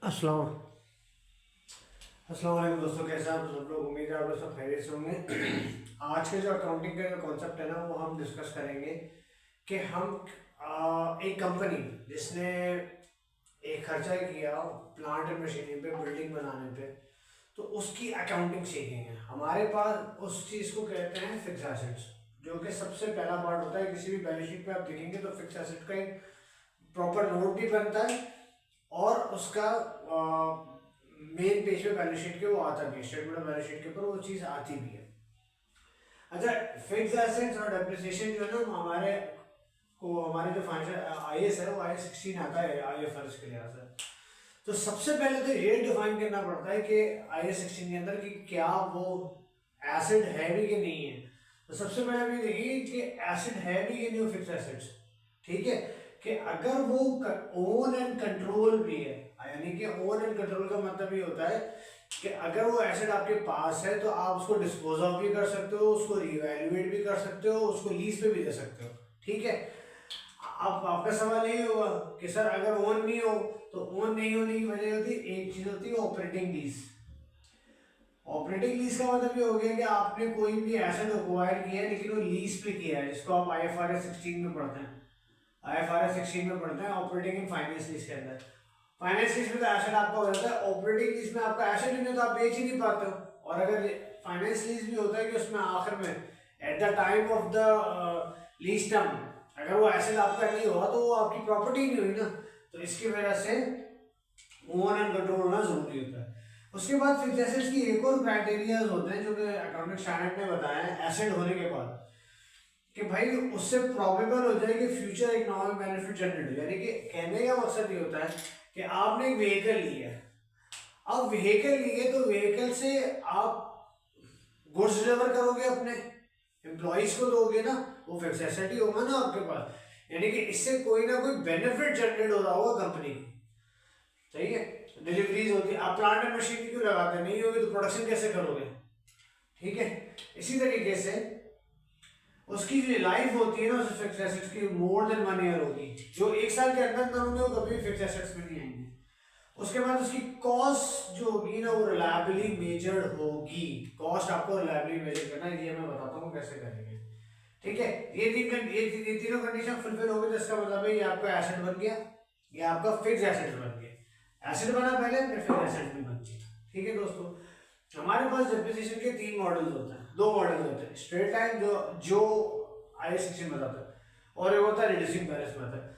अस्सलाम अस्सलाम वालेकुम दोस्तों, कैसे आप सब लोग। उम्मीद है आप लोग सब खैरियत से होंगे। आज के जो अकाउंटिंग का जो कॉन्सेप्ट है ना, वो हम डिस्कस करेंगे कि हम एक कंपनी जिसने एक खर्चा किया प्लांट एंड मशीनरी पे, बिल्डिंग बनाने पे, तो उसकी अकाउंटिंग सीखेंगे। हमारे पास उस चीज़ को कहते हैं फिक्स एसेट्स, जो कि सबसे पहला पार्ट होता है। किसी भी बैलेंस शीट पे आप देखेंगे तो फिक्स एसेट का एक प्रॉपर नोट भी बनता है और उसका मेन पेज पे बैलेंस शीट के वो आता भी है, स्टेटमेंट ऑफ बैलेंस शीट के ऊपर वो चीज़ आती भी है। अच्छा, फिक्स एसेट्स और डेप्रिसिएशन जो है ना, हमारे जो फाइनेंशियल आईएएस है वो आई 16 आता है आईएफआरएस के लिहाज से। तो सबसे पहले तो ये डिफाइन करना पड़ता है कि आई 16 के अंदर कि क्या वो एसेट है भी कि नहीं है। तो सबसे पहले भी देखिए कि एसेट है भी कि नहीं फिक्स एसेट्स। ठीक है, कि अगर वो ओन एंड कंट्रोल भी है, यानी कि ओन एंड कंट्रोल का मतलब ये होता है कि अगर वो एसेट आपके पास है तो आप उसको डिस्पोज ऑफ भी कर सकते हो, उसको रिवैल्यूएट भी कर सकते हो, उसको लीज पे भी दे सकते हो। ठीक है, अब आपका सवाल ये होगा कि सर अगर ओन नहीं हो, तो ओन नहीं होने की वजह होती है, एक चीज होती है ऑपरेटिंग लीज। ऑपरेटिंग लीज का मतलब ये हो गया कि आपने कोई भी एसेट एक्वायर किया है लेकिन वो लीज पे किया है, जिसको आप आईएफआरएस 16 में पढ़ते हैं। आईएफआरएस 16 में पढ़ते हैं ऑपरेटिंग इन फाइनेंस लीज के अंदर। फाइनेंस लीज में तो एसेट आपका हो जाता है, ऑपरेटिंग लीज में आपका एसेट ही नहीं तो आप बेच ही नहीं पाते हो। और अगर फाइनेंस लीज भी होता है कि उसमें आखिर में at the time of the lease term अगर वो एसेट आपका नहीं हुआ तो वो आपकी प्रॉपर्टी नहीं हुई ना। तो इसकी वजह से ओन एंड कंट्रोल होना जरूरी होता है। उसके बाद फिक्स एसेट्स की एक और क्राइटेरियाज होते हैं जो कि अकाउंटिंग स्टैंडर्ड ने बताया है एसेट होने के बाद, कि भाई उससे प्रोबेबल हो जाए कि फ्यूचर इकोनॉमिक बेनिफिट जनरेट हो। यानी कि कहने का मकसद ये होता है कि आपने एक व्हीकल लिया है, अब व्हीकल लिए तो व्हीकल से आप गुड्स डिलीवर करोगे, अपने एम्प्लॉइज को दोगे ना, वो फिक्स एसेट ही होगा ना आपके पास। यानी कि इससे कोई ना कोई बेनिफिट जनरेट हो रहा होगा कंपनी को। सही है, डिलीवरीज होती है, आप प्लांट एंड मशीनरी क्यों लगाते नहीं होगी तो प्रोडक्शन कैसे करोगे। ठीक है, इसी तरीके से उसकी जो लाइफ होती है ना उस फिक्स एसेट्स की मोर देन 1 ईयर होगी। जो 1 साल के अंदर होंगे वो कभी भी फिक्स एसेट्स में नहीं आएंगे। उसके बाद उसकी कॉस्ट जो होगी ना वो रिलायबली मेजर्ड होगी। कॉस्ट आपको रिलायबली मेजर करना है, ये मैं बताता हूँ कैसे करेंगे। ठीक है, ये तीनों कंडीशन फुलफिल हो गई तो इसका मतलब है ये आपका एसेट बन गया, ये आपका फिक्स एसेट बन गया। एसेट बना पहले फिर फिक्स एसेट भी बन गया। ठीक है दोस्तों, हमारे पास डेप्रिसिएशन के 3 मॉडल्स होते हैं, 2 मॉडल्स होते हैं। स्ट्रेट लाइन जो जो आई 16 बताता है, और एक होता है रिड्यूसिंग बैलेंस मेथड।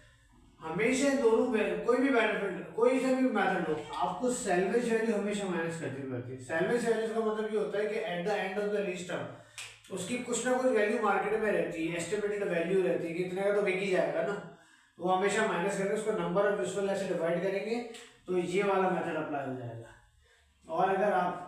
हमेशा दोनों में कोई भी बेनिफिट, कोई सा भी मेथड हो, आपको सैलवेज वैल्यू हमेशा माइनस करती रहती है। सैलवेज वैल्यू का मतलब ये होता है कि at the end of the lease term उसकी कुछ ना कुछ वैल्यू मार्केट में रहती है, एस्टिमेटेड वैल्यू रहती है कि इतने का तो बिक ही जाएगा ना। वो हमेशा माइनस करके उसको नंबर ऑफ यूजफुल लाइफ से डिवाइड करेंगे तो ये वाला मेथड अप्लाई हो जाएगा। और अगर आप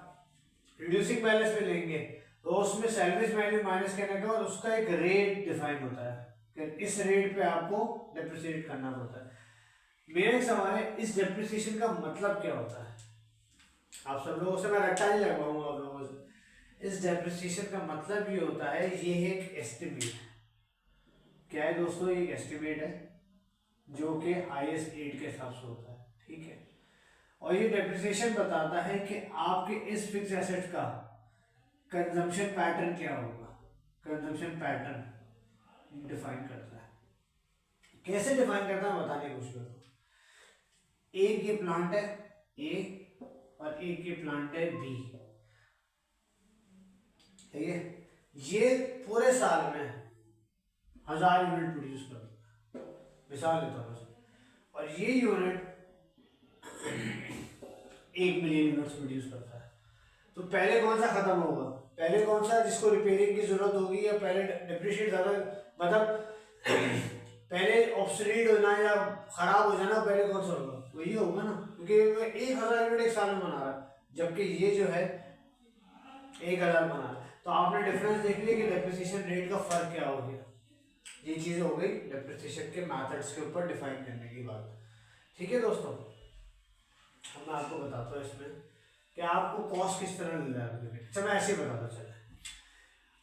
रिड्यूसिंग बैलेंस में लेंगे तो उसमें सैलवेज वैल्यू माइनस करने के बाद उसका एक रेट डिफाइन होता है कि इस रेट पे आपको डेप्रिसिएट करना पड़ता है। मेरा एक सवाल है, इस डेप्रिसिएशन का मतलब क्या होता है। आप सब लोगों से मैं रट्टा नहीं लगवाऊंगा आप लोगों से। इस डेप्रिसिएशन का मतलब ये होता है, ये है एक एस्टिमेट। क्या है दोस्तों, एक एस्टिमेट है जो कि IS 8 के हिसाब से होता है। ठीक है, और ये डेप्रिसिएशन बताता है कि आपके इस फिक्स एसेट का कंजम्पशन पैटर्न क्या होगा। कंजम्पशन पैटर्न डिफाइन करता है। कैसे डिफाइन करता है बताने की कोशिश करता हूँ। एक ये प्लांट है ए और एक ये प्लांट है बी। ठीक है, ये पूरे साल में 1000 यूनिट प्रोड्यूस करता है, मिसाल देता हूँ। और ये यूनिट 1 मिलियन यूनिट्स प्रोड्यूस करता है। तो पहले कौन सा खत्म होगा, पहले कौन सा जिसको रिपेयरिंग की जरूरत होगी, या पहले डिप्रिशिएट ज्यादा, मतलब पहले ऑब्सोलीट होना या खराब हो जाना, पहले कौन सा होगा, वही होगा ना, क्योंकि 1000 यूनिट एक साल में बना रहा है जबकि ये जो है 1000 बना रहा है। तो आपने डिफरेंस देख लिया कि डेप्रिसिएशन रेट का फर्क क्या हो गया। ये चीज हो गई डेप्रिसिएशन के मेथड्स के ऊपर डिफाइन करने की बात। ठीक है दोस्तों, अब मैं आपको बताता हूँ इसमें कि आपको कॉस्ट किस तरह मिल रहा है। अच्छा, मैं ऐसे ही बताता चला,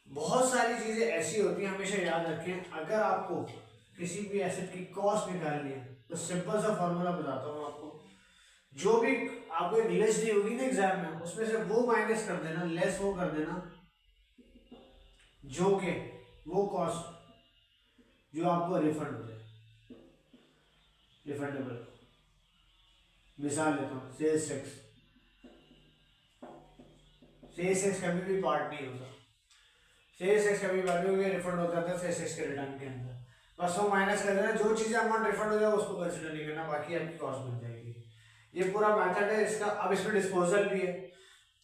बहुत सारी चीजें ऐसी होती हैं, हमेशा याद रखें। अगर आपको किसी भी एसेट की कॉस्ट निकालनी है तो सिंपल सा फॉर्मूला बताता हूँ आपको। जो भी आपको एक लिस्ट दी होगी ना एग्जाम में, उसमें से वो माइनस कर देना, लेस वो कर देना जो के वो कॉस्ट जो आपको रिफंड हो जाए, रिफंडेबल। मिसाल लेता हूँ, सेल्स टैक्स, सेल्स टैक्स कभी भी पार्ट नहीं होता, सेल्स टैक्स कभी पार्ट नहीं होगा, रिफंड हो जाता है सेल्स टैक्स के रिटर्न के अंदर। बस वो माइनस कर देना, जो चीज़ें अमाउंट रिफंड हो जाए उसको कंसिडर नहीं करना, बाकी आपकी कॉस्ट बन जाएगी। ये पूरा मेथड है इसका। अब इसमें डिस्पोजल भी है,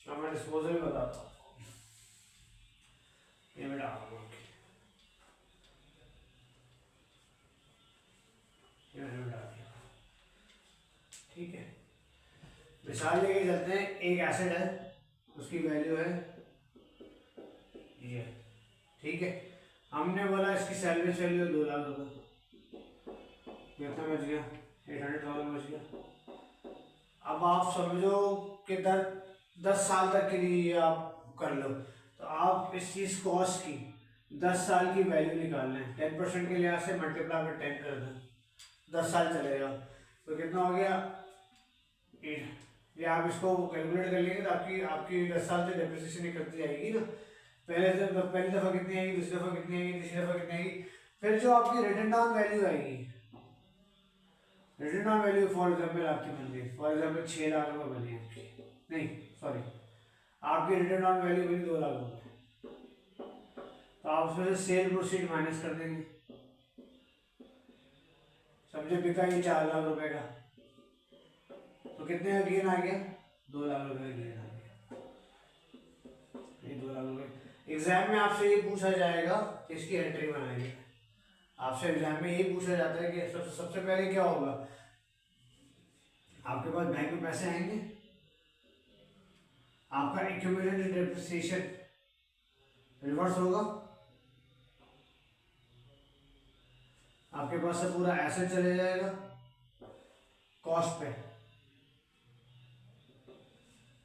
अब मैं डिस्पोजल भी बताता हूँ। ये मैं डाल दूँगा, ये मैंने डाल दिया, ठीक है। मिसाल लेके चलते हैं, एक एसेट है, उसकी वैल्यू है ये, ठीक है। हमने बोला इसकी सैलरी वैल्यू 2 लाख रुपये, कितना बच गया, 800,000 बच गया। अब आप समझो कि 10 साल तक के लिए आप कर लो, तो आप इस चीज़ कॉस्ट की 10 साल की वैल्यू निकाल लें, 10% के लिहाज से मल्टीप्लाई में 10 कर दें, 10 साल चलेगा तो कितना हो गया 8। ये आप इसको कैलकुलेट कर लेंगे तो आपकी आपकी 10 साल से डेप्रिसिएशन निकलती जाएगी ना। पहली दफ़ा कितनी आएगी, दूसरी दफ़ा कितनी आएगी, तीसरी दफ़ा कितनी आएगी, फिर जो आपकी रिटर्न डाउन वैल्यू आएगी, return down value for example आपकी बन गई, फॉर एग्जाम्पल 6 लाख रुपये बनी आपकी, नहीं सॉरी, आपकी रिटर्न डाउन वैल्यू बनी 2 लाख रुपये, तो आप उसमें से सेल प्रोसीड माइनस कर देंगे। समझे, बिका ये 4 लाख रुपए का, तो कितने का गेन आ गया, 2 लाख रुपए का गेन आ गया, ये 2 लाख रुपए। एग्जाम में आपसे ये पूछा जाएगा कि इसकी एंट्री बनाएंगे, आपसे एग्जाम में यही पूछा जाता है कि सबसे पहले क्या होगा, आपके पास बैंक में पैसे आएंगे, आपका एक्यूमुलेटेड डेप्रिसिएशन रिवर्स होगा, आपके पास से पूरा एसेट चले जाएगा कॉस्ट पे,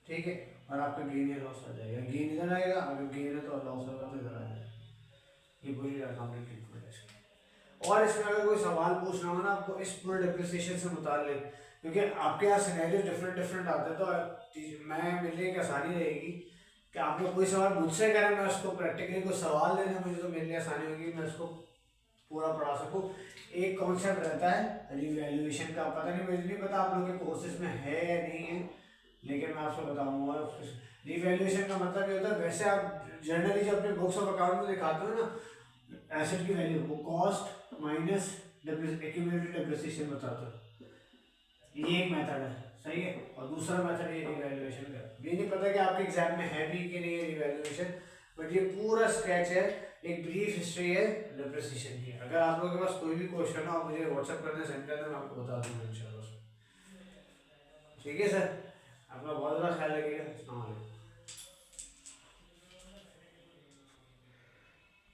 ठीक है, और आपका गेन या लॉस आ जाएगा, गेन इधर आएगा, अगर गेन है तो लॉस होगा तो इधर आ जाएगा। ये पूरी अकाउंटिंग ट्रीटमेंट है। और इसमें अगर कोई सवाल पूछना हो ना आपको इस पूरे डिप्रिसिएशन से मुताल्लिक, क्योंकि आपके यहाँ सिनेरियो डिफरेंट आते हैं, तो मैं मिलने की आसानी रहेगी कि आप लोग कोई सवाल मुझसे करें, मैं उसको प्रैक्टिकली कोई सवाल देना मुझे तो मेरे लिए आसानी होगी, मैं उसको पूरा पढ़ा सकूँ। एक कॉन्सेप्ट रहता है रिवैल्यूएशन का, पता नहीं मुझे नहीं पता आप लोग के कोर्सेज में है या नहीं है, लेकिन मैं आपको बताऊंगा। रिवैल्यूएशन का मतलब ये होता है, वैसे आप जनरली जो अपने बुक्स ऑफ अकाउंट में दिखाते हो ना एसेट की वैल्यू, वो कॉस्ट माइनस एक्यूमुलेटेड डेप्रिसिएशन बताते हो, ये एक मेथड है, सही है। और दूसरा मेथड ये रिवैल्यूएशन का, ये नहीं पता कि आपके एग्जाम में है भी कि नहीं है रिवैल्यूएशन, बट ये पूरा स्केच है, एक ब्रीफ हिस्ट्री है डेप्रिसिएशन की। अगर आप लोगों के पास कोई भी क्वेश्चन हो आप मुझे व्हाट्सएप करने सेंड कर दें, मैं आपको बता दूंगा इंशाल्लाह। ठीक है सर, अपना बहुत ज़्यादा ख्याल रखिएगा। अस्सलाम वालेकुम।